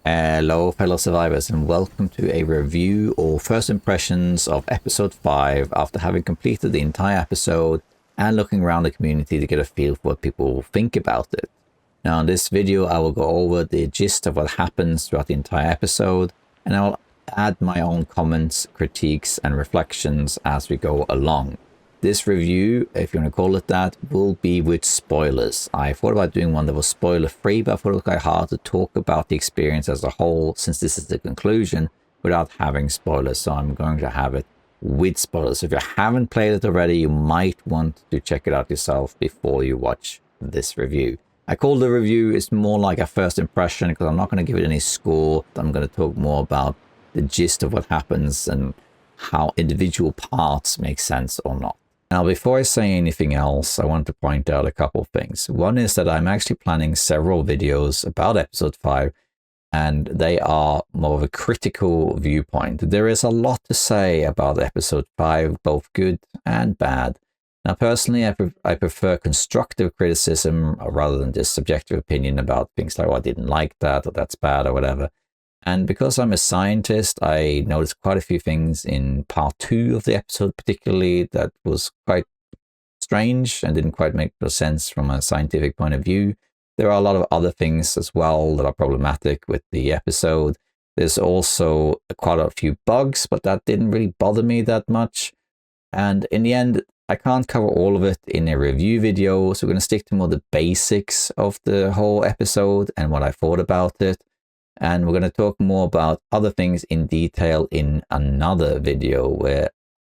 Hello fellow survivors, and welcome to a review or first impressions of episode 5 after having completed the entire episode and looking around the community to get a feel for what people think about it. Now in this video I will go over the gist of what happens throughout the entire episode, and I will add my own comments, critiques and reflections as we go along. This review, if you want to call it that, will be with spoilers. I thought about doing one that was spoiler free, but I thought it was quite hard to talk about the experience as a whole since this is the conclusion without having spoilers. So I'm going to have it with spoilers. If you haven't played it already, you might want to check it out yourself before you watch this review. I call the review, it's more like a first impression because I'm not going to give it any score. I'm going to talk more about the gist of what happens and how individual parts make sense or not. Now, before I say anything else, I want to point out a couple of things. One is that I'm actually planning several videos about episode 5, and they are more of a critical viewpoint. There is a lot to say about episode 5, both good and bad. Now, personally, I prefer constructive criticism rather than just subjective opinion about things like, oh, I didn't like that, or that's bad, or whatever. And because I'm a scientist, I noticed quite a few things in part 2 of the episode, particularly that was quite strange and didn't quite make sense from a scientific point of view. There are a lot of other things as well that are problematic with the episode. There's also quite a few bugs, but that didn't really bother me that much. And in the end, I can't cover all of it in a review video, so we're going to stick to more the basics of the whole episode and what I thought about it. And we're going to talk more about other things in detail in another video,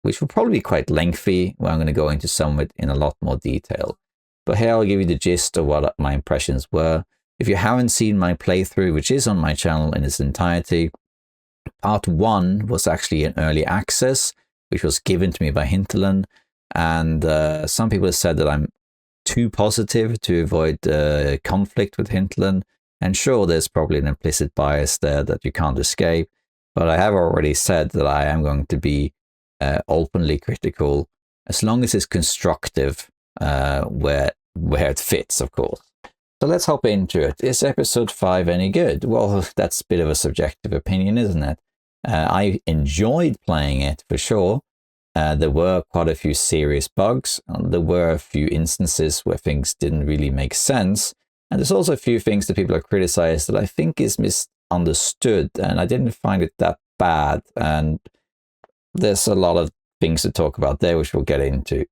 which will probably be quite lengthy, where I'm going to go into some of it in a lot more detail. But here I'll give you the gist of what my impressions were. If you haven't seen my playthrough, which is on my channel in its entirety, part 1 was actually an early access, which was given to me by Hinterland. And some people have said that I'm too positive to avoid conflict with Hinterland. And sure, there's probably an implicit bias there that you can't escape, but I have already said that I am going to be openly critical, as long as it's constructive, where it fits, of course. So let's hop into it. Is episode 5 any good? Well, that's a bit of a subjective opinion, isn't it? I enjoyed playing it, for sure. There were quite a few serious bugs. There were a few instances where things didn't really make sense. And there's also a few things that people have criticized that I think is misunderstood, and I didn't find it that bad. And there's a lot of things to talk about there, which we'll get into.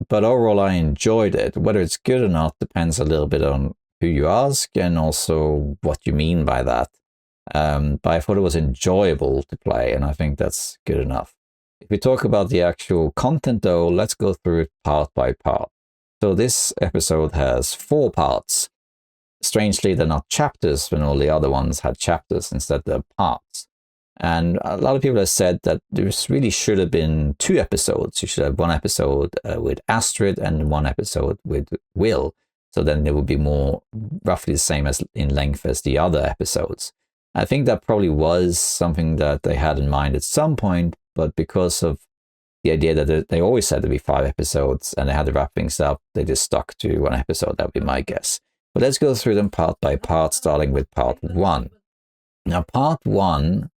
But overall, I enjoyed it. Whether it's good or not depends a little bit on who you ask and also what you mean by that. But I thought it was enjoyable to play, and I think that's good enough. If we talk about the actual content, though, let's go through it part by part. So this episode has 4 parts. Strangely, they're not chapters when all the other ones had chapters. Instead, they're parts. And a lot of people have said that there really should have been 2 episodes. You should have 1 episode with Astrid and 1 episode with Will. So then it would be more roughly the same as in length as the other episodes. I think that probably was something that they had in mind at some point, but because of the idea that they always said there'd be 5 episodes and they had to wrap things up, they just stuck to 1 episode. That would be my guess. But let's go through them part by part, starting with part 1. Now, part 1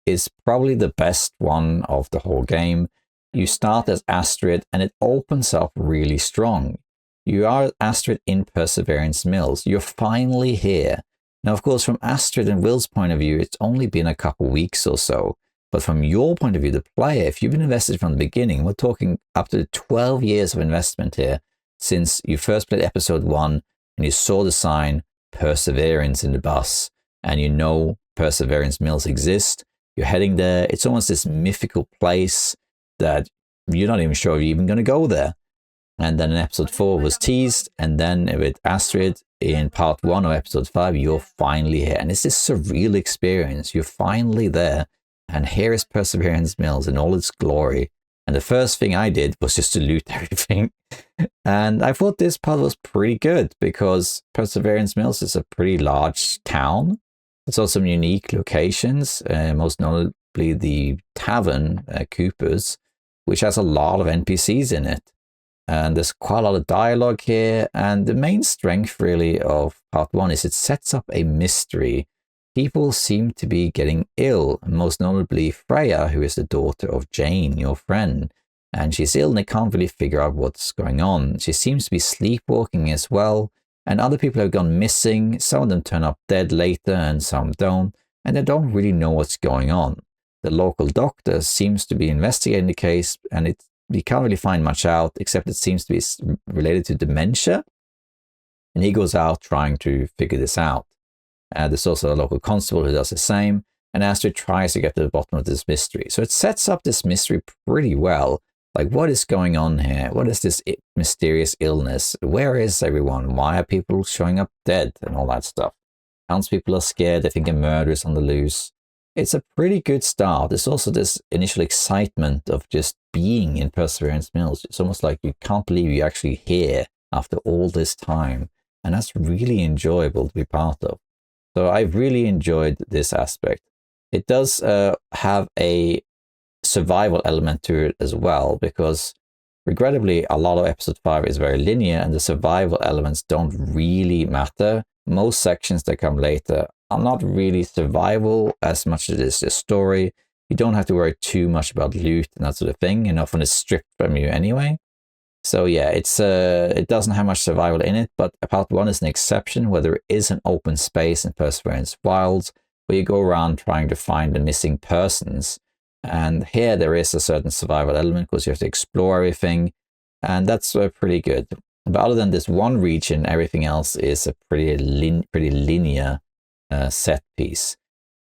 is probably the best one of the whole game. You start as Astrid, and it opens up really strong. You are Astrid in Perseverance Mills. You're finally here. Now, of course, from Astrid and Will's point of view, it's only been a couple weeks or so. But from your point of view, the player, if you've been invested from the beginning, we're talking up to 12 years of investment here since you first played episode 1, and you saw the sign Perseverance in the bus, and you know Perseverance Mills exist. You're heading there. It's almost this mythical place that you're not even sure if you're even going to go there. And then in episode 4 was teased, and then with Astrid in part 1 of episode 5, you're finally here. And it's this surreal experience. You're finally there, and here is Perseverance Mills in all its glory. And the first thing I did was just to loot everything. And I thought this part was pretty good because Perseverance Mills is a pretty large town. It's also some unique locations, most notably the tavern, Cooper's, which has a lot of NPCs in it. And there's quite a lot of dialogue here. And the main strength really of part 1 is it sets up a mystery people seem to be getting ill, most notably Freya, who is the daughter of Jane, your friend. And she's ill and they can't really figure out what's going on. She seems to be sleepwalking as well. And other people have gone missing. Some of them turn up dead later and some don't. And they don't really know what's going on. The local doctor seems to be investigating the case, and we can't really find much out, except it seems to be related to dementia. And he goes out trying to figure this out. There's also a local constable who does the same, and Astrid tries to get to the bottom of this mystery. So it sets up this mystery pretty well. Like, what is going on here? What is this mysterious illness? Where is everyone? Why are people showing up dead and all that stuff? Townspeople are scared. They think a murder is on the loose. It's a pretty good start. There's also this initial excitement of just being in Perseverance Mills. It's almost like you can't believe you're actually here after all this time. And that's really enjoyable to be part of. So I've really enjoyed this aspect. It does have a survival element to it as well, because regrettably, a lot of episode 5 is very linear and the survival elements don't really matter. Most sections that come later are not really survival as much as it is the story. You don't have to worry too much about loot and that sort of thing, and often it's stripped from you anyway. So yeah, it doesn't have much survival in it, but part 1 is an exception where there is an open space in Perseverance Wilds where you go around trying to find the missing persons. And here there is a certain survival element because you have to explore everything, and that's pretty good. But other than this one region, everything else is a pretty linear set piece.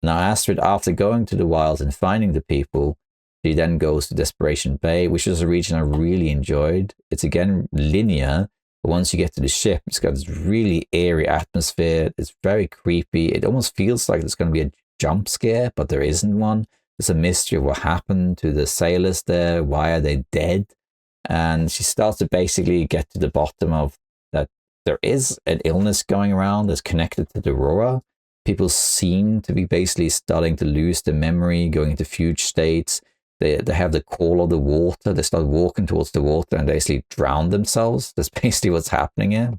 Now Astrid, after going to the wilds and finding the people, she then goes to Desperation Bay, which is a region I really enjoyed. It's again linear, but once you get to the ship, it's got this really eerie atmosphere. It's very creepy. It almost feels like there's going to be a jump scare, but there isn't one. There's a mystery of what happened to the sailors there. Why are they dead? And she starts to basically get to the bottom of that there is an illness going around that's connected to the Aurora. People seem to be basically starting to lose their memory, going into fugue states. They have the call of the water. They start walking towards the water and basically drown themselves. That's basically what's happening here.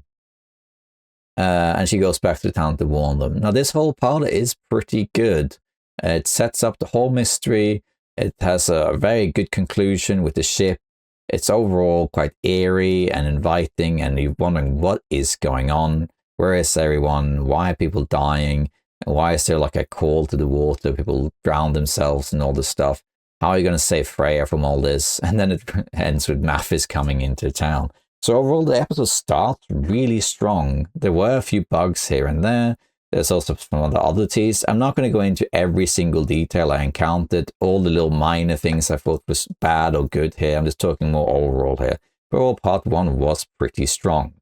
And she goes back to the town to warn them. Now, this whole part is pretty good. It sets up the whole mystery. It has a very good conclusion with the ship. It's overall quite eerie and inviting, and you're wondering what is going on. Where is everyone? Why are people dying? Why is there like a call to the water? People drown themselves and all this stuff. How are you going to save Freya from all this? And then it ends with Mathis coming into town. So overall, the episode starts really strong. There were a few bugs here and there. There's also some other oddities. I'm not going to go into every single detail I encountered, all the little minor things I thought was bad or good here. I'm just talking more overall here. But overall, part 1 was pretty strong.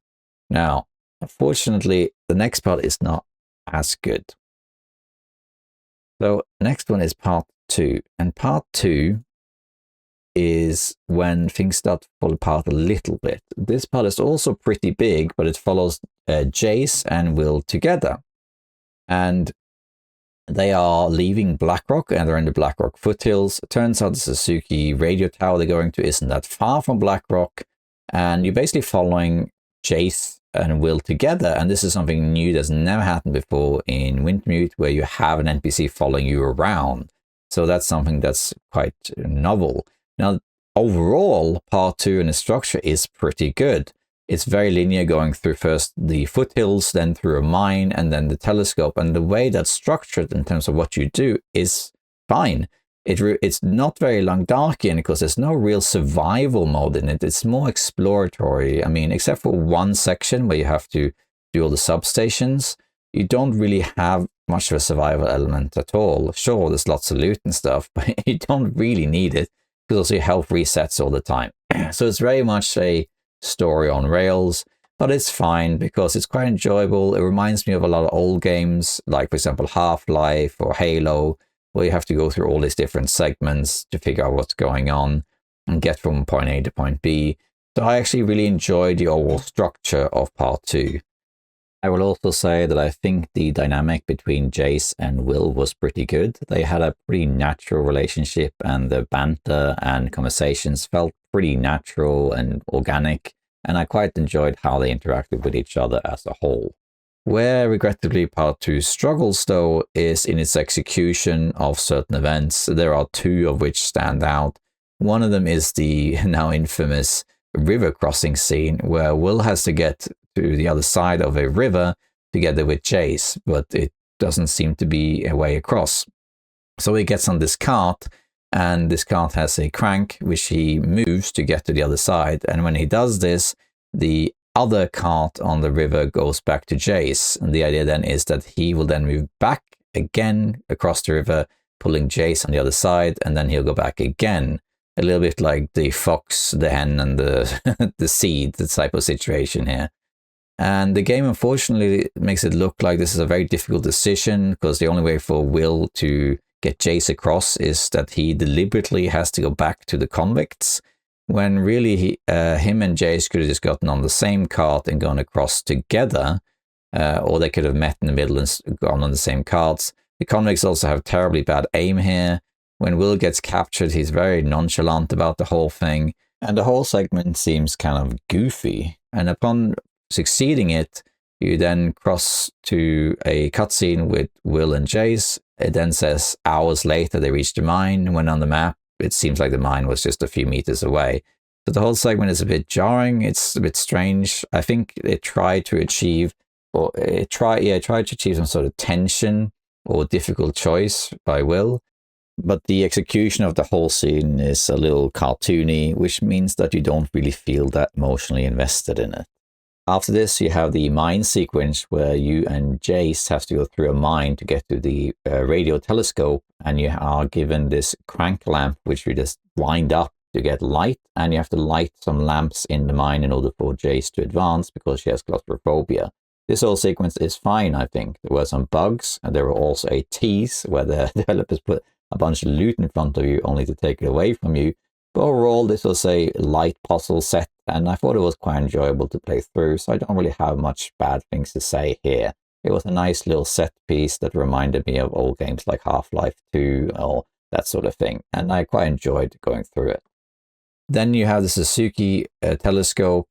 Now, unfortunately, the next part is not as good. So the next one is part 2. And part 2 is when things start to fall apart a little bit. This part is also pretty big, but it follows Jace and Will together. And they are leaving Blackrock, and they're in the Blackrock foothills. It turns out the Suzuki radio tower they're going to isn't that far from Blackrock. And you're basically following Jace and Will together. And this is something new that's never happened before in Wintermute, where you have an NPC following you around. So that's something that's quite novel. Now, overall, part 2 and the structure is pretty good. It's very linear, going through first the foothills, then through a mine, and then the telescope. And the way that's structured in terms of what you do is fine. It's not very long Darkian because there's no real survival mode in it. It's more exploratory. I mean, except for one section where you have to do all the substations, you don't really have much of a survival element at all. Sure, there's lots of loot and stuff, but you don't really need it because also your health resets all the time. So it's very much a story on rails, but it's fine because it's quite enjoyable. It reminds me of a lot of old games, like for example Half-Life or Halo, where you have to go through all these different segments to figure out what's going on and get from point A to point B. So I actually really enjoyed the overall structure of part 2. I will also say that I think the dynamic between Jace and Will was pretty good. They had a pretty natural relationship, and the banter and conversations felt pretty natural and organic, and I quite enjoyed how they interacted with each other as a whole. Where regrettably part 2 struggles though is in its execution of certain events. There are two of which stand out. One of them is the now infamous river crossing scene where Will has to get to the other side of a river together with Jace, but it doesn't seem to be a way across. So he gets on this cart, and this cart has a crank which he moves to get to the other side. And when he does this, the other cart on the river goes back to Jace. And the idea then is that he will then move back again across the river, pulling Jace on the other side, and then he'll go back again. A little bit like the fox, the hen, and the the seed, the type of situation here. And the game, unfortunately, makes it look like this is a very difficult decision, because the only way for Will to get Jace across is that he deliberately has to go back to the convicts, when really him and Jace could have just gotten on the same cart and gone across together, or they could have met in the middle and gone on the same carts. The convicts also have terribly bad aim here. When Will gets captured, he's very nonchalant about the whole thing, and the whole segment seems kind of goofy. And upon succeeding it, you then cross to a cutscene with Will and Jace. It then says hours later they reached the mine. When on the map, it seems like the mine was just a few meters away. So the whole segment is a bit jarring. It's a bit strange. I think it tried to achieve, some sort of tension or difficult choice by Will. But the execution of the whole scene is a little cartoony, which means that you don't really feel that emotionally invested in it. After this, you have the mine sequence where you and Jace have to go through a mine to get to the radio telescope, and you are given this crank lamp, which you just wind up to get light, and you have to light some lamps in the mine in order for Jace to advance because she has claustrophobia. This whole sequence is fine, I think. There were some bugs, and there were also a tease where the developers put a bunch of loot in front of you only to take it away from you. But overall, this was a light puzzle set, and I thought it was quite enjoyable to play through, so I don't really have much bad things to say here. It was a nice little set piece that reminded me of old games like Half-Life 2 or that sort of thing, and I quite enjoyed going through it. Then you have the Suzuki telescope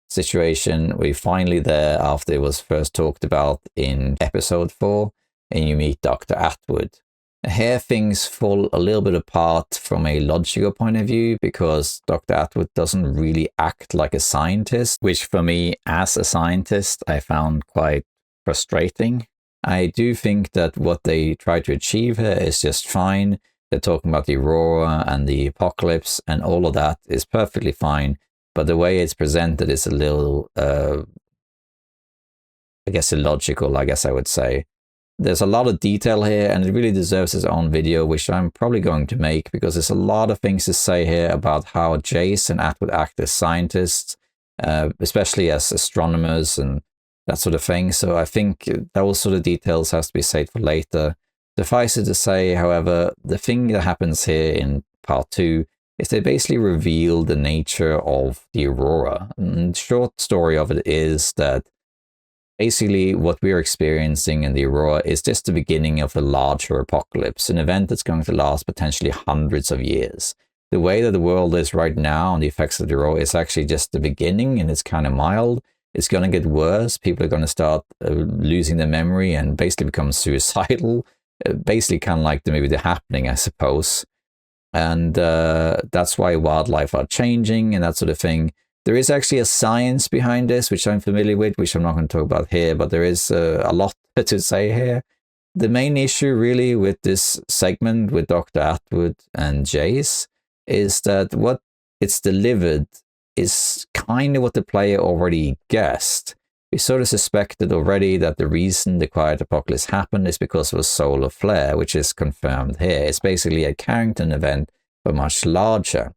situation. We're finally there after it was first talked about in episode 4, and you meet Dr. Atwood. Here things fall a little bit apart from a logical point of view, because Dr. Atwood doesn't really act like a scientist, which for me as a scientist I found quite frustrating. I do think that what they try to achieve here is just fine. They're talking about the Aurora and the apocalypse, and all of that is perfectly fine, but the way it's presented is a little, illogical, I guess I would say. There's a lot of detail here, and it really deserves its own video, which I'm probably going to make, because there's a lot of things to say here about how Jace and Atwood act as scientists, especially as astronomers and that sort of thing. So I think those sort of details has to be saved for later. Suffice it to say, however, the thing that happens here in part 2 is they basically reveal the nature of the Aurora. And the short story of it is that basically what we're experiencing in the Aurora is just the beginning of a larger apocalypse, an event that's going to last potentially hundreds of years. The way that the world is right now and the effects of the Aurora is actually just the beginning, and it's kind of mild. It's going to get worse. People are going to start losing their memory and basically become suicidal. Basically kind of like the movie The Happening, I suppose. And that's why wildlife are changing and that sort of thing. There is actually a science behind this, which I'm familiar with, which I'm not going to talk about here, but there is a lot to say here. The main issue really with this segment with Dr. Atwood and Jace is that what it's delivered is kind of what the player already guessed. We sort of suspected already that the reason the Quiet Apocalypse happened is because of a solar flare, which is confirmed here. It's basically a Carrington event, but much larger.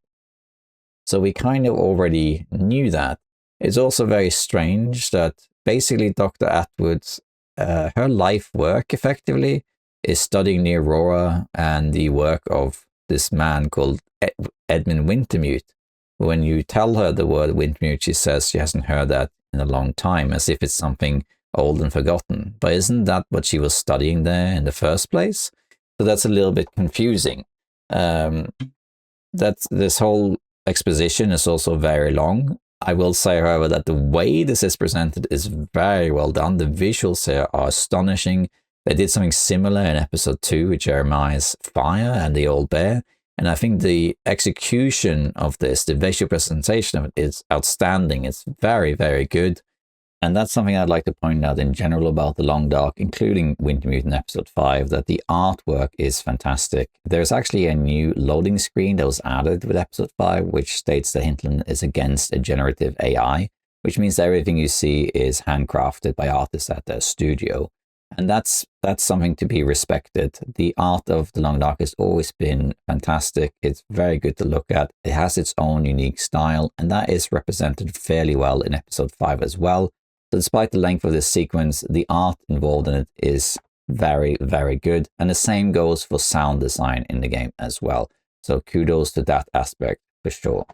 So we kind of already knew that. It's also very strange that basically Dr. Atwood's, her life work effectively is studying the Aurora and the work of this man called Edmund Wintermute. When you tell her the word Wintermute, she says she hasn't heard that in a long time, as if it's something old and forgotten. But isn't that what she was studying there in the first place? So that's a little bit confusing. This whole exposition is also very long. I will say, however, that the way this is presented is very well done. The visuals here are astonishing. They did something similar in episode 2 with Jeremiah's fire and the old bear. And I think the execution of this, the visual presentation of it, is outstanding. It's very, very good. And that's something I'd like to point out in general about The Long Dark, including Wintermute in episode 5, that the artwork is fantastic. There's actually a new loading screen that was added with episode 5, which states that Hinterland is against a generative AI, which means that everything you see is handcrafted by artists at their studio. And that's something to be respected. The art of The Long Dark has always been fantastic. It's very good to look at. It has its own unique style, and that is represented fairly well in episode 5 as well. So despite the length of this sequence, the art involved in it is very, very good. And the same goes for sound design in the game as well. So kudos to that aspect for sure.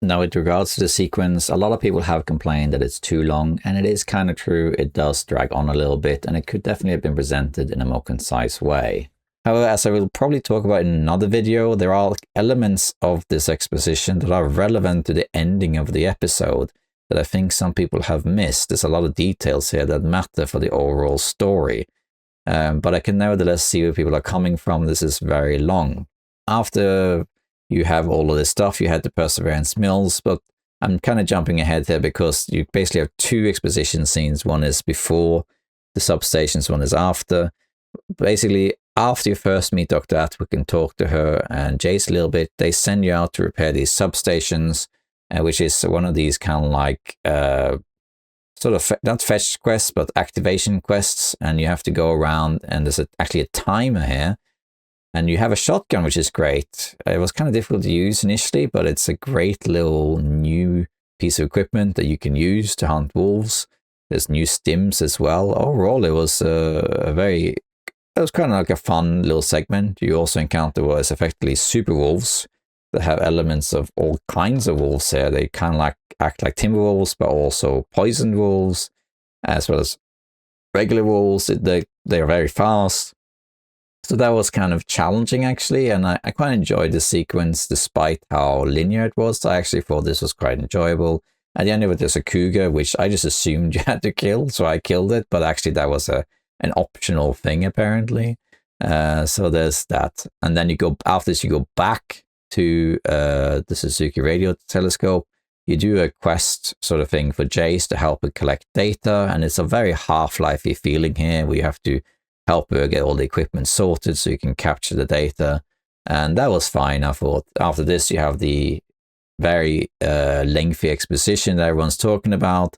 Now, with regards to the sequence, a lot of people have complained that it's too long, and it is kind of true. It does drag on a little bit, and it could definitely have been presented in a more concise way. However, as I will probably talk about in another video, there are elements of this exposition that are relevant to the ending of the episode that I think some people have missed. There's a lot of details here that matter for the overall story, but I can nevertheless see where people are coming from. This is very long. After you have all of this stuff, you had the Perseverance Mills, but I'm kind of jumping ahead here because you basically have 2 exposition scenes. One is before the substations, one is after. Basically, after you first meet Dr. Atwood and talk to her and Jace a little bit, they send you out to repair these substations, which is one of these kind of like sort of not fetch quests, but activation quests. And you have to go around, and there's actually a timer here. And you have a shotgun, which is great. It was kind of difficult to use initially, but it's a great little new piece of equipment that you can use to hunt wolves. There's new stims as well. Overall, it was it was kind of like a fun little segment. You also encounter what is effectively super wolves that have elements of all kinds of wolves here. They kind of like act like timber wolves, but also poisoned wolves, as well as regular wolves. They're very fast. So that was kind of challenging, actually, and I quite enjoyed the sequence despite how linear it was. I actually thought this was quite enjoyable. At the end of it, there's a cougar, which I just assumed you had to kill, so I killed it, but actually that was an optional thing, apparently. So there's that. And then after this, you go back to the Suzuki Radio Telescope. You do a quest sort of thing for Jace to help her collect data, and it's a very Half-Life-y feeling here, where you have to help her get all the equipment sorted so you can capture the data. And that was fine. I thought after this, you have the very lengthy exposition that everyone's talking about,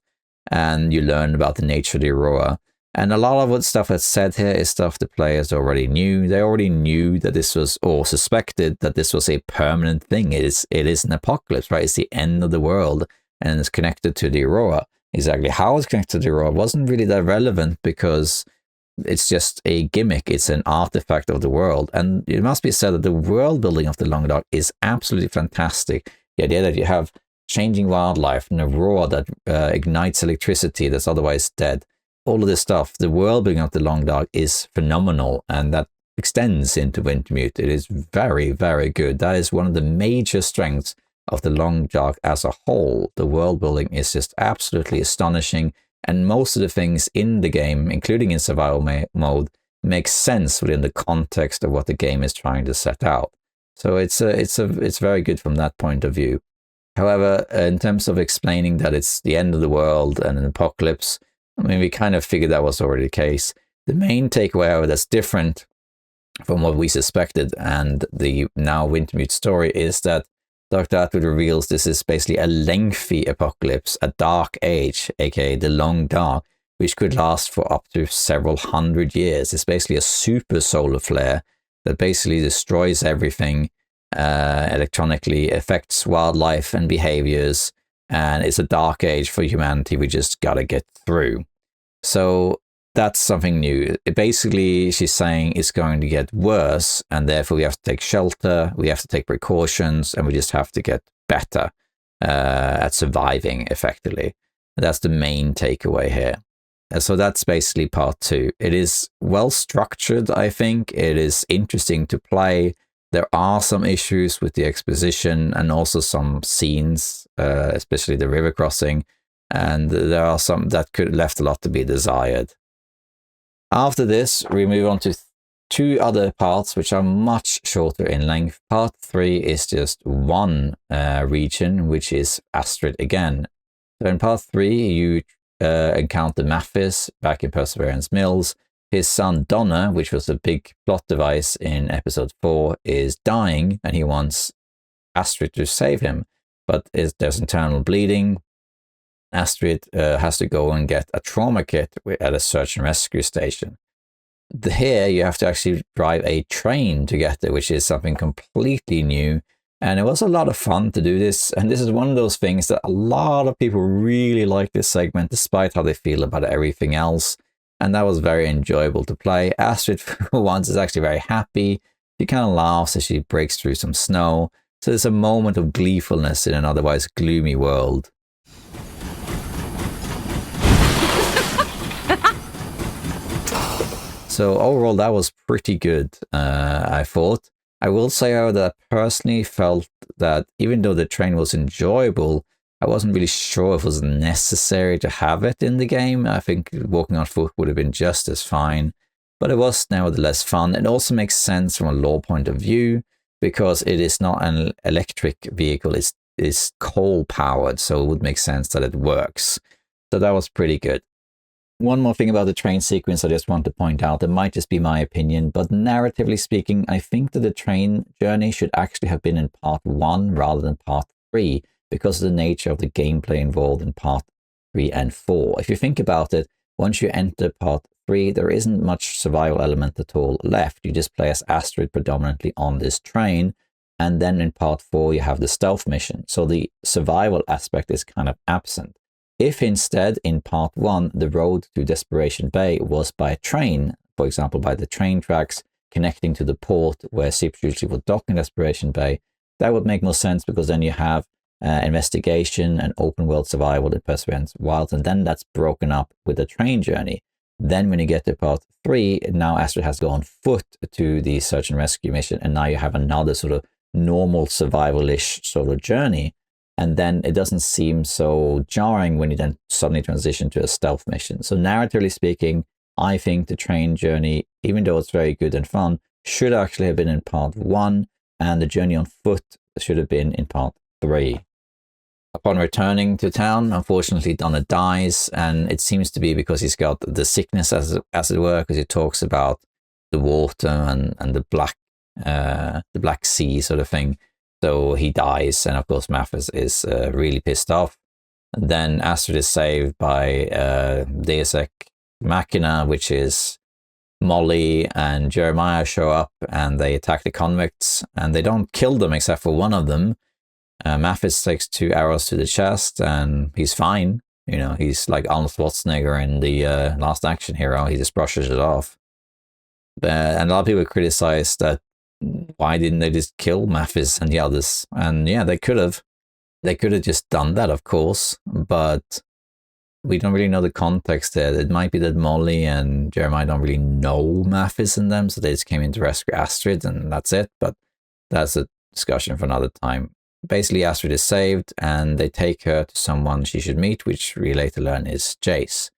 and you learn about the nature of the Aurora. And a lot of what stuff that's said here is stuff the players already knew. They already knew that this was, or suspected that this was a permanent thing. It is an apocalypse, right? It's the end of the world, and it's connected to the Aurora. Exactly how it's connected to the Aurora wasn't really that relevant because it's just a gimmick. It's an artifact of the world. And it must be said that the world building of The Long Dark is absolutely fantastic. The idea that you have changing wildlife, an aurora that ignites electricity that's otherwise dead, all of this stuff, the world building of The Long Dark is phenomenal, and that extends into Wintermute. It is very, very good. That is one of the major strengths of The Long Dark as a whole. The world building is just absolutely astonishing. And most of the things in the game, including in survival mode, make sense within the context of what the game is trying to set out. So it's very good from that point of view. However, in terms of explaining that it's the end of the world and an apocalypse, I mean, we kind of figured that was already the case. The main takeaway, however, that's different from what we suspected and the now Wintermute story is that Dr. Atwood reveals this is basically a lengthy apocalypse, a dark age, aka the Long Dark, which could last for up to several hundred years. It's basically a super solar flare that basically destroys everything electronically, affects wildlife and behaviors, and it's a dark age for humanity we just gotta get through. So that's something new. Basically, she's saying it's going to get worse, and therefore we have to take shelter, we have to take precautions, and we just have to get better at surviving effectively. That's the main takeaway here. So that's basically part 2. It is well structured, I think. It is interesting to play. There are some issues with the exposition and also some scenes, especially the river crossing, and there are some that could left a lot to be desired. After this, we move on to two other parts which are much shorter in length. Part 3 is just one region, which is Astrid again. So in part 3, you encounter Mathis back in Perseverance Mills. His son Donna, which was a big plot device in episode 4, is dying and he wants Astrid to save him. But there's internal bleeding. Astrid has to go and get a trauma kit at a search and rescue station. Here you have to actually drive a train to get there, which is something completely new. And it was a lot of fun to do this. And this is one of those things that a lot of people really like this segment, despite how they feel about everything else. And that was very enjoyable to play. Astrid, for once, is actually very happy. She kind of laughs as she breaks through some snow. So there's a moment of gleefulness in an otherwise gloomy world. So overall, that was pretty good, I thought. I will say, however, that I personally felt that even though the train was enjoyable, I wasn't really sure if it was necessary to have it in the game. I think walking on foot would have been just as fine, but it was nevertheless fun. It also makes sense from a lore point of view because it is not an electric vehicle, it's coal powered, so it would make sense that it works. So that was pretty good. One more thing about the train sequence I just want to point out. It might just be my opinion, but narratively speaking, I think that the train journey should actually have been in part 1 rather than part 3 because of the nature of the gameplay involved in part 3 and 4. If you think about it, once you enter part 3, there isn't much survival element at all left. You just play as Astrid predominantly on this train, and then in part 4 you have the stealth mission. So the survival aspect is kind of absent. If instead, in part 1, the road to Desperation Bay was by train, for example, by the train tracks connecting to the port where ships usually would dock in Desperation Bay, that would make more sense because then you have investigation and open world survival in Perseverance Wilds, and then that's broken up with a train journey. Then when you get to part 3, now Astrid has to go on foot to the search and rescue mission, and now you have another sort of normal survival-ish sort of journey. And then it doesn't seem so jarring when you then suddenly transition to a stealth mission. So narratively speaking, I think the train journey, even though it's very good and fun, should actually have been in part 1, and the journey on foot should have been in part 3. Upon returning to town, unfortunately, Donna dies, and it seems to be because he's got the sickness, as it were, because he talks about the water and the Black Sea sort of thing. So he dies, and of course Mathis is really pissed off. And then Astrid is saved by Deus Ex Machina, which is Molly and Jeremiah show up, and they attack the convicts, and they don't kill them except for one of them. Mathis takes 2 arrows to the chest, and he's fine. You know, he's like Arnold Schwarzenegger in the Last Action Hero. He just brushes it off. And a lot of people criticize that why didn't they just kill Mathis and the others? And yeah, they could have. They could have just done that, of course, but we don't really know the context there. It might be that Molly and Jeremiah don't really know Mathis in them, so they just came in to rescue Astrid, and that's it. But that's a discussion for another time. Basically, Astrid is saved, and they take her to someone she should meet, which we later learn is Jace.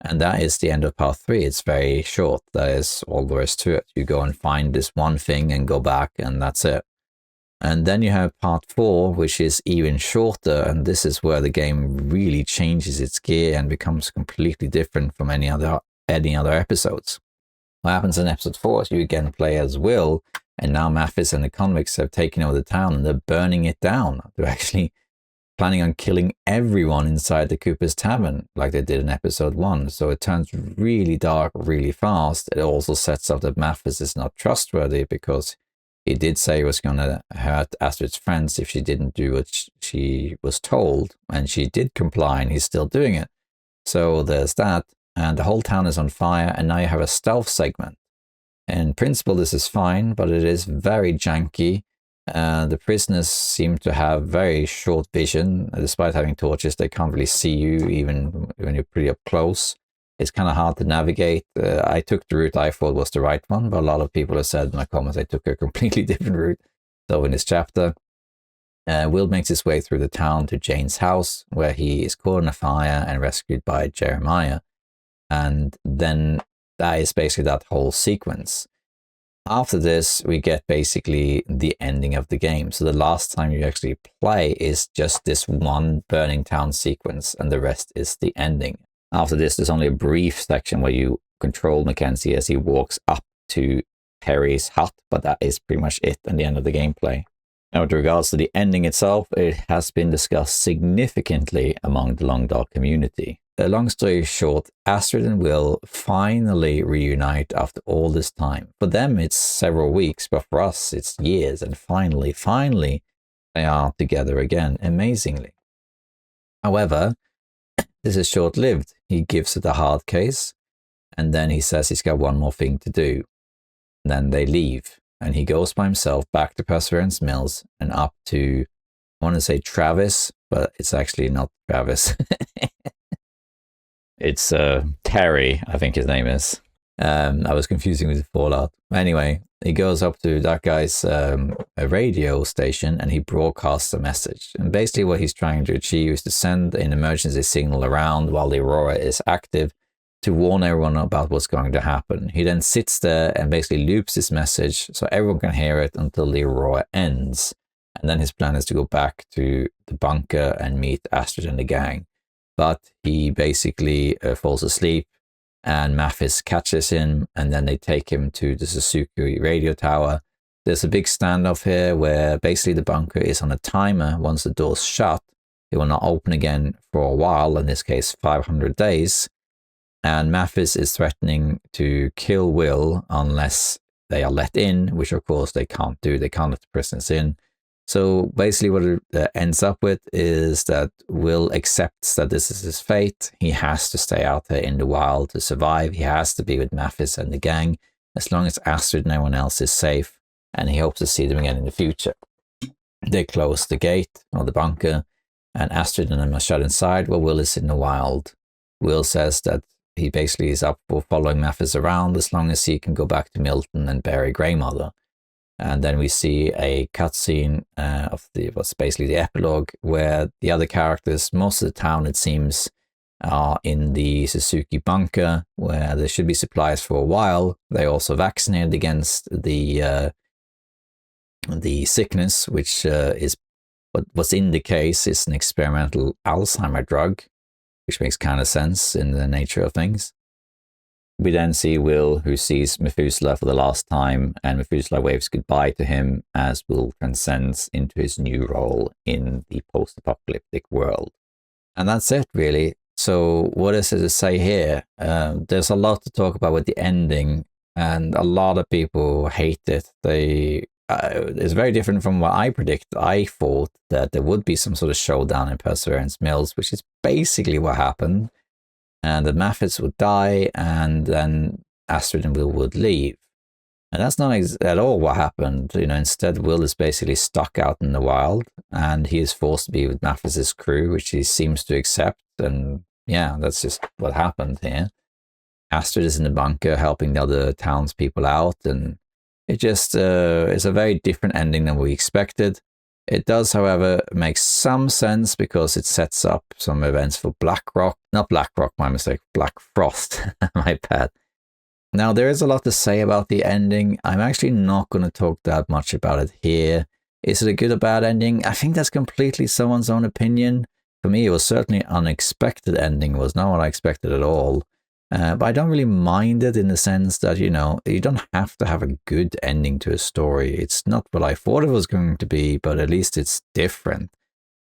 And that is the end of part 3. It's very short. That is all there is to it. You go and find this one thing and go back, and that's it. And then you have part 4, which is even shorter, and this is where the game really changes its gear and becomes completely different from any other episodes. What happens in episode 4 is you again play as Will, and now Mathis and the convicts have taken over the town, and they're burning it down. They're actually planning on killing everyone inside the Cooper's Tavern, like they did in episode 1. So it turns really dark really fast. It also sets up that Mathis is not trustworthy because he did say he was going to hurt Astrid's friends if she didn't do what she was told, and she did comply, and he's still doing it. So there's that, and the whole town is on fire, and now you have a stealth segment. In principle, this is fine, but it is very janky. The prisoners seem to have very short vision. Despite having torches, they can't really see you even when you're pretty up close. It's kind of hard to navigate. I took the route I thought was the right one, but a lot of people have said in my comments I took a completely different route. So in this chapter, Will makes his way through the town to Jane's house, where he is caught in a fire and rescued by Jeremiah. And then that is basically that whole sequence. After this, we get basically the ending of the game. So the last time you actually play is just this one burning town sequence, and the rest is the ending. After this, there's only a brief section where you control Mackenzie as he walks up to Perry's hut, but that is pretty much it and the end of the gameplay. Now, with regards to the ending itself, it has been discussed significantly among the Long Dark community. Long story short, Astrid and Will finally reunite after all this time. For them, it's several weeks, but for us, it's years. And finally, they are together again, amazingly. However, this is short-lived. He gives it a hard case, and then he says he's got one more thing to do. And then they leave, and he goes by himself back to Perseverance Mills and up to, I want to say Travis, but it's actually not Travis. It's Terry, I think his name is. I was confusing with Fallout. Anyway, he goes up to that guy's a radio station and he broadcasts a message. And basically what he's trying to achieve is to send an emergency signal around while the Aurora is active to warn everyone about what's going to happen. He then sits there and basically loops this message so everyone can hear it until the Aurora ends. And then his plan is to go back to the bunker and meet Astrid and the gang. But he basically falls asleep and Mathis catches him and then they take him to the Suzuki radio tower. There's a big standoff here where basically the bunker is on a timer. Once the door's shut, it will not open again for a while, in this case 500 days. And Mathis is threatening to kill Will unless they are let in, which of course they can't do. They can't let the prisoners in. So basically what it ends up with is that Will accepts that this is his fate. He has to stay out there in the wild to survive. He has to be with Mathis and the gang as long as Astrid and everyone else is safe, and he hopes to see them again in the future. They close the gate or the bunker, and Astrid and them are shut inside while Will is in the wild. Will says that he basically is up for following Mathis around as long as he can go back to Milton and bury Greymother. And then we see a cutscene of what's basically the epilogue, where the other characters, most of the town, it seems, are in the Suzuki bunker, where there should be supplies for a while. They also vaccinated against the sickness, which is what's in the case is an experimental Alzheimer drug, which makes kind of sense in the nature of things. We then see Will, who sees Methuselah for the last time, and Methuselah waves goodbye to him as Will transcends into his new role in the post-apocalyptic world. And that's it, really. So what is it to say here? There's a lot to talk about with the ending, and a lot of people hate it. It's very different from what I predicted. I thought that there would be some sort of showdown in Perseverance Mills, which is basically what happened. And that Mathis would die, and then Astrid and Will would leave. And that's not at all what happened. Instead, Will is basically stuck out in the wild, and he is forced to be with Mathis's crew, which he seems to accept. And yeah, that's just what happened here. Astrid is in the bunker helping the other townspeople out, and it just is a very different ending than we expected. It does, however, make some sense because it sets up some events for Blackrock. Not Blackrock, my mistake. Black Frost, my bad. Now, there is a lot to say about the ending. I'm actually not going to talk that much about it here. Is it a good or bad ending? I think that's completely someone's own opinion. For me, it was certainly an unexpected ending. It was not what I expected at all. But I don't really mind it in the sense that, you don't have to have a good ending to a story. It's not what I thought it was going to be, but at least it's different.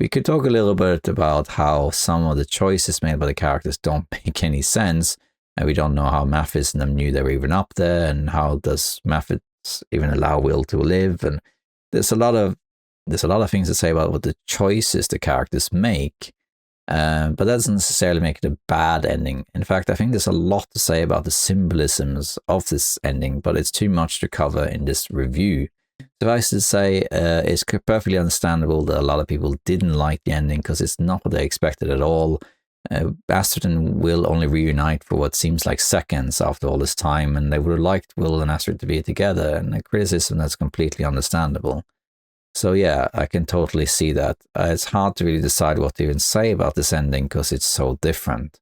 We could talk a little bit about how some of the choices made by the characters don't make any sense. And we don't know how Mathis and them knew they were even up there, and how does Mathis even allow Will to live. And there's a lot of things to say about what the choices the characters make. But that doesn't necessarily make it a bad ending. In fact, I think there's a lot to say about the symbolisms of this ending, but it's too much to cover in this review. Suffice to say, it's perfectly understandable that a lot of people didn't like the ending because it's not what they expected at all. Astrid and Will only reunite for what seems like seconds after all this time, and they would have liked Will and Astrid to be together, and a criticism that's completely understandable. So yeah, I can totally see that. It's hard to really decide what to even say about this ending because it's so different.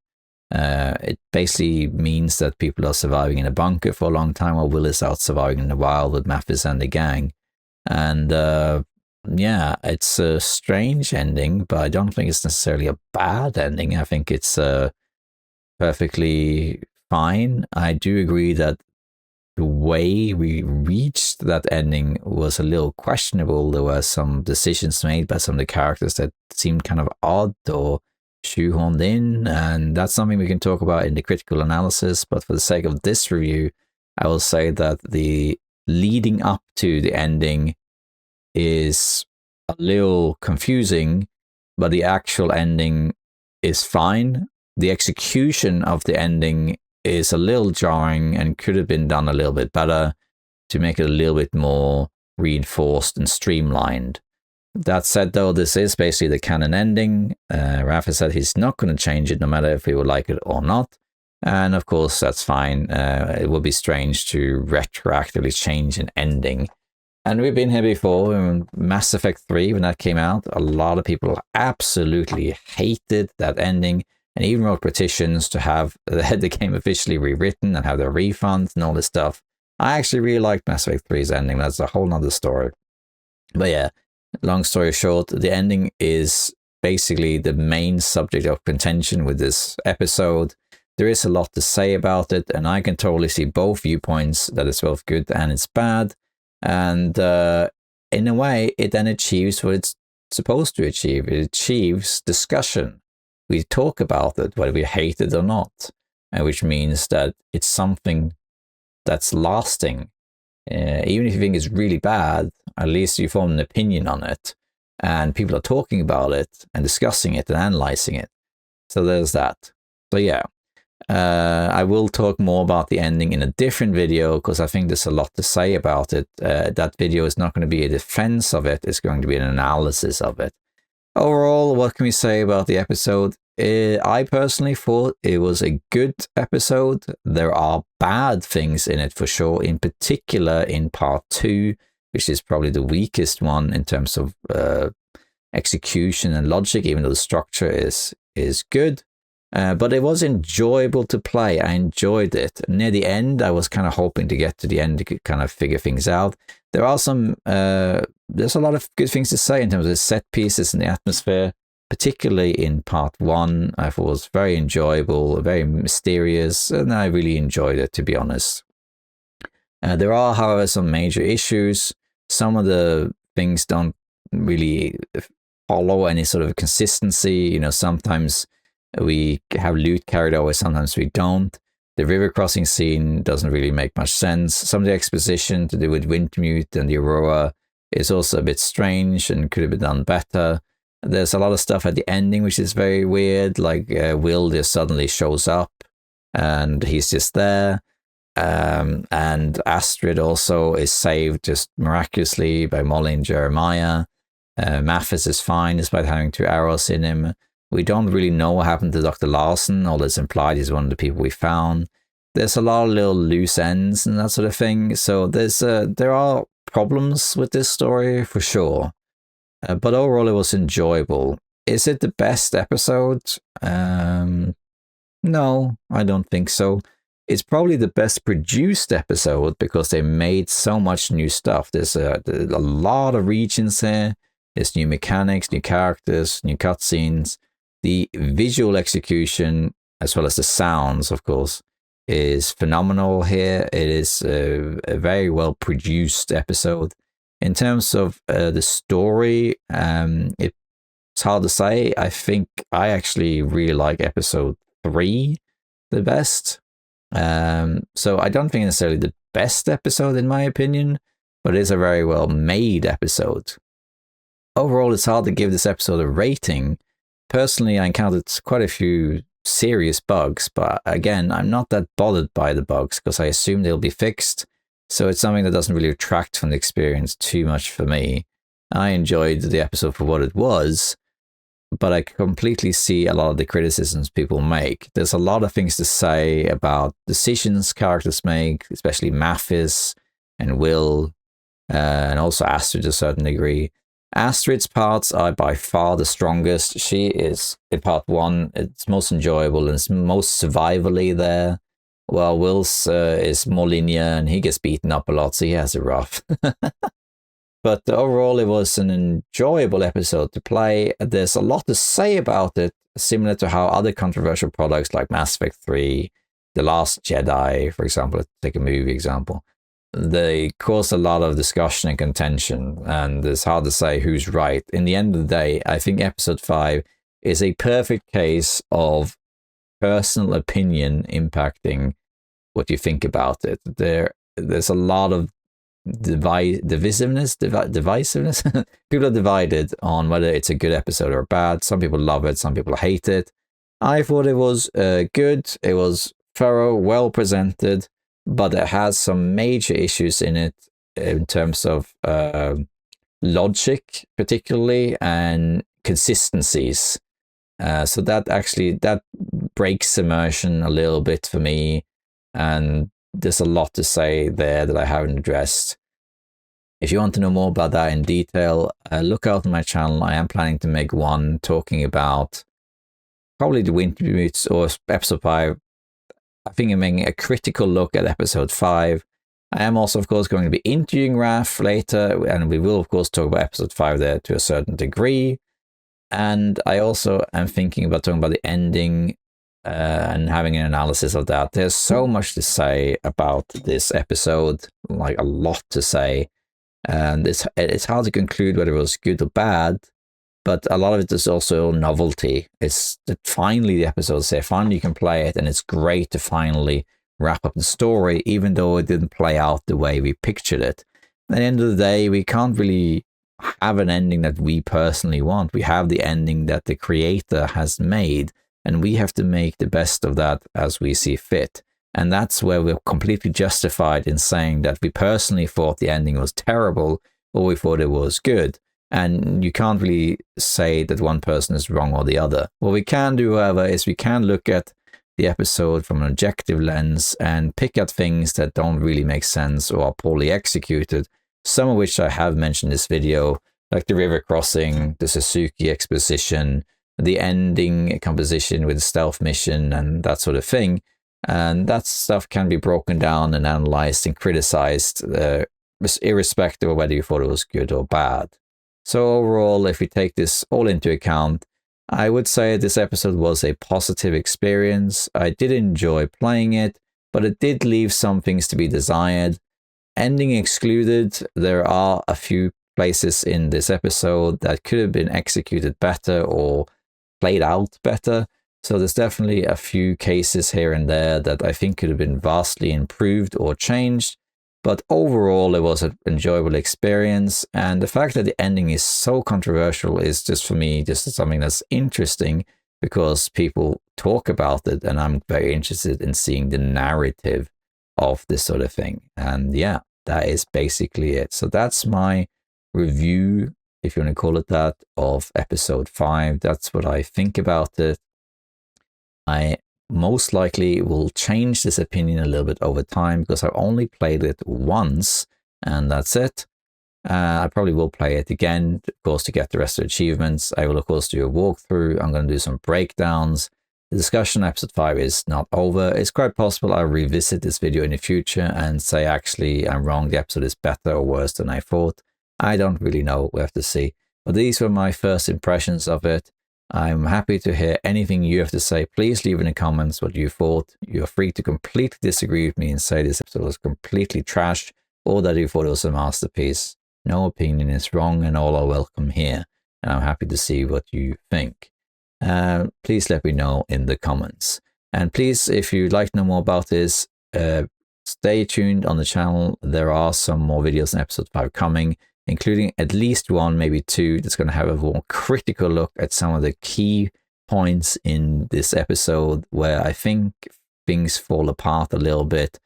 It basically means that people are surviving in a bunker for a long time while Will is out surviving in the wild with Mathis and the gang. And yeah, it's a strange ending, but I don't think it's necessarily a bad ending. I think it's perfectly fine. I do agree that the way we reached that ending was a little questionable. There were some decisions made by some of the characters that seemed kind of odd or shoehorned in, and that's something we can talk about in the critical analysis. But for the sake of this review, I will say that the leading up to the ending is a little confusing, but the actual ending is fine. The execution of the ending is a little jarring and could have been done a little bit better to make it a little bit more reinforced and streamlined. That said, though, this is basically the canon ending. Rafa said he's not going to change it no matter if we would like it or not. And of course, that's fine. It would be strange to retroactively change an ending. And we've been here before in Mass Effect 3 when that came out. A lot of people absolutely hated that ending and even wrote petitions to have the game officially rewritten and have their refunds and all this stuff. I actually really liked Mass Effect 3's ending. That's a whole nother story. But yeah, long story short, the ending is basically the main subject of contention with this episode. There is a lot to say about it, and I can totally see both viewpoints, that it's both good and it's bad. And in a way, it then achieves what it's supposed to achieve. It achieves discussion. We talk about it, whether we hate it or not, which means that it's something that's lasting. Even if you think it's really bad, at least you form an opinion on it, and people are talking about it and discussing it and analyzing it. So there's that. So yeah, I will talk more about the ending in a different video because I think there's a lot to say about it. That video is not going to be a defense of it, it's going to be an analysis of it. Overall, what can we say about the episode? I personally thought it was a good episode. There are bad things in it for sure, in particular in part 2, which is probably the weakest one in terms of execution and logic, even though the structure is good. But it was enjoyable to play. I enjoyed it. Near the end, I was kind of hoping to get to the end to kind of figure things out. There are some, there's a lot of good things to say in terms of the set pieces and the atmosphere, particularly in part 1. I thought it was very enjoyable, very mysterious, and I really enjoyed it, to be honest. There are, however, some major issues. Some of the things don't really follow any sort of consistency. You know, sometimes we have loot carried over, sometimes we don't. The river crossing scene doesn't really make much sense. Some of the exposition to do with Wintermute and the Aurora is also a bit strange and could have been done better. There's a lot of stuff at the ending which is very weird, like Will just suddenly shows up and he's just there. And Astrid also is saved just miraculously by Molly and Jeremiah. Mathis is fine despite having 2 arrows in him. We don't really know what happened to Dr. Larson, although it's implied he's one of the people we found. There's a lot of little loose ends and that sort of thing. So there are problems with this story for sure. But overall, it was enjoyable. Is it the best episode? No, I don't think so. It's probably the best produced episode because they made so much new stuff. There's a lot of regions here. There's new mechanics, new characters, new cutscenes. The visual execution, as well as the sounds, of course, is phenomenal here. It is a very well produced episode. In terms of the story, it's hard to say. I think I actually really like episode 3 the best. So I don't think necessarily the best episode in my opinion, but it is a very well made episode. Overall, it's hard to give this episode a rating. Personally, I encountered quite a few serious bugs, but again, I'm not that bothered by the bugs because I assume they'll be fixed. So it's something that doesn't really detract from the experience too much for me. I enjoyed the episode for what it was. but I completely see a lot of the criticisms people make. There's a lot of things to say about decisions characters make, especially Mathis and Will, and also Astrid to a certain degree. Astrid's parts are by far the strongest. She is, in part one, it's most enjoyable and it's most survivally there. While Will's is more linear and he gets beaten up a lot, so he has it rough. But overall, it was an enjoyable episode to play. There's a lot to say about it, similar to how other controversial products like Mass Effect 3, The Last Jedi, for example, take a movie example, they cause a lot of discussion and contention, and it's hard to say who's right. In the end of the day, I think episode 5 is a perfect case of personal opinion impacting what you think about it. There's a lot of divisiveness. People are divided on whether it's a good episode or bad. Some people love it, some people hate it. I thought it was good. It was thorough, well presented, but it has some major issues in it in terms of logic, particularly, and consistencies. So that breaks immersion a little bit for me, and there's a lot to say there that I haven't addressed. If you want to know more about that in detail, look out on my channel. I am planning to make one talking about probably the Wintermute or episode 5. I think I'm making a critical look at episode 5. I am also, of course, going to be interviewing Raph later, and we will, of course, talk about episode 5 there to a certain degree. And I also am thinking about talking about the ending and having an analysis of that. There's so much to say about this episode, like a lot to say, and it's hard to conclude whether it was good or bad, but a lot of it is also novelty. It's that finally the episode's there, finally you can play it, and it's great to finally wrap up the story, even though it didn't play out the way we pictured it. At the end of the day, we can't really have an ending that we personally want. We have the ending that the creator has made, and we have to make the best of that as we see fit. And that's where we're completely justified in saying that we personally thought the ending was terrible or we thought it was good. And you can't really say that one person is wrong or the other. What we can do, however, is we can look at the episode from an objective lens and pick at things that don't really make sense or are poorly executed, some of which I have mentioned in this video, like the river crossing, the Suzuki exposition, the ending composition with the stealth mission and that sort of thing. And that stuff can be broken down and analyzed and criticized, irrespective of whether you thought it was good or bad. So overall, if we take this all into account, I would say this episode was a positive experience. I did enjoy playing it, but it did leave some things to be desired. Ending excluded, there are a few places in this episode that could have been executed better or played out better. So there's definitely a few cases here and there that I think could have been vastly improved or changed. But overall, it was an enjoyable experience. And the fact that the ending is so controversial is just, for me, just something that's interesting because people talk about it. And I'm very interested in seeing the narrative of this sort of thing. And yeah, that is basically it. So that's my review, if you want to call it that, of episode 5. That's what I think about it. I most likely will change this opinion a little bit over time because I've only played it once and that's it. I probably will play it again, of course, to get the rest of the achievements. I will, of course, do a walkthrough. I'm going to do some breakdowns. The discussion on episode 5 is not over. It's quite possible I'll revisit this video in the future and say, actually, I'm wrong. The episode is better or worse than I thought. I don't really know. We have to see. But these were my first impressions of it. I'm happy to hear anything you have to say. Please leave in the comments what you thought. You're free to completely disagree with me and say this episode was completely trash or that you thought it was a masterpiece. No opinion is wrong and all are welcome here. And I'm happy to see what you think. Please let me know in the comments. And please, if you'd like to know more about this, stay tuned on the channel. There are some more videos in episode 5 coming, including at least one, maybe two, that's going to have a more critical look at some of the key points in this episode where I think things fall apart a little bit.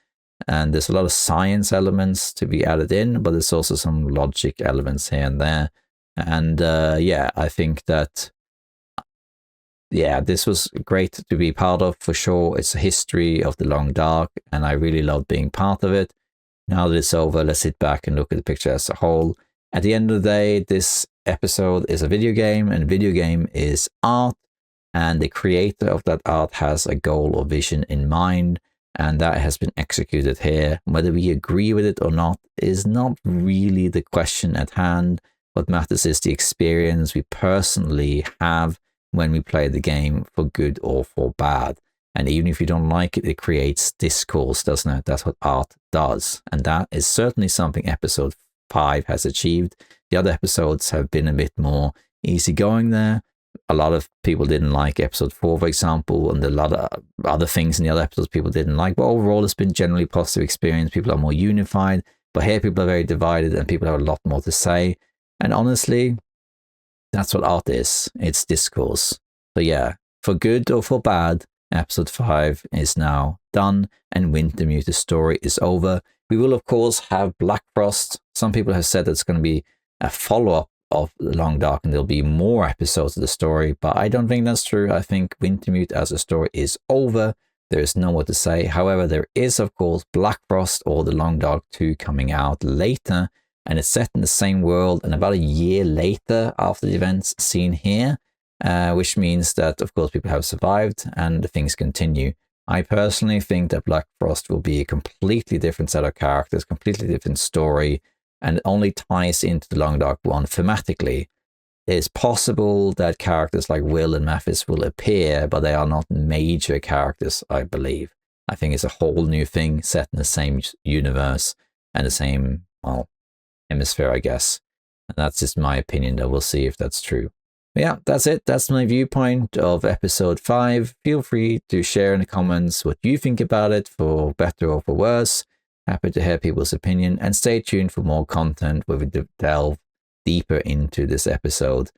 And there's a lot of science elements to be added in, but there's also some logic elements here and there. And yeah, I think that yeah, this was great to be part of for sure. It's a history of the Long Dark, and I really loved being part of it. Now that it's over, let's sit back and look at the picture as a whole. At the end of the day, this episode is a video game, and video game is art, and the creator of that art has a goal or vision in mind, and that has been executed here. Whether we agree with it or not is not really the question at hand. What matters is the experience we personally have when we play the game, for good or for bad. And even if you don't like it, it creates discourse, doesn't it? That's what art does. And that is certainly something episode 5 has achieved. The other episodes have been a bit more easygoing there. A lot of people didn't like episode 4, for example, and a lot of other things in the other episodes people didn't like. But overall, it's been generally positive experience. People are more unified. But here, people are very divided, and people have a lot more to say. And honestly, that's what art is. It's discourse. So yeah, for good or for bad, episode 5 is now done, and Wintermute, the story is over. We will, of course, have Black Frost. Some people have said it's going to be a follow-up of The Long Dark, and there'll be more episodes of the story, but I don't think that's true. I think Wintermute as a story is over. There is no more to say. However, there is, of course, Black Frost or The Long Dark 2 coming out later, and it's set in the same world and about a year later after the events seen here, which means that, of course, people have survived and things continue. I personally think that Black Frost will be a completely different set of characters, completely different story, and it only ties into the Long Dark one thematically. It's possible that characters like Will and Mathis will appear, but they are not major characters, I believe. I think it's a whole new thing set in the same universe and the same, well, hemisphere, I guess. And that's just my opinion, though. We'll see if that's true. But yeah, that's it. That's my viewpoint of episode 5. Feel free to share in the comments what you think about it, for better or for worse. Happy to hear people's opinion, and stay tuned for more content where we delve deeper into this episode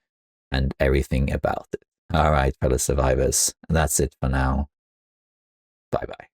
and everything about it. All right, fellow survivors, that's it for now. Bye-bye.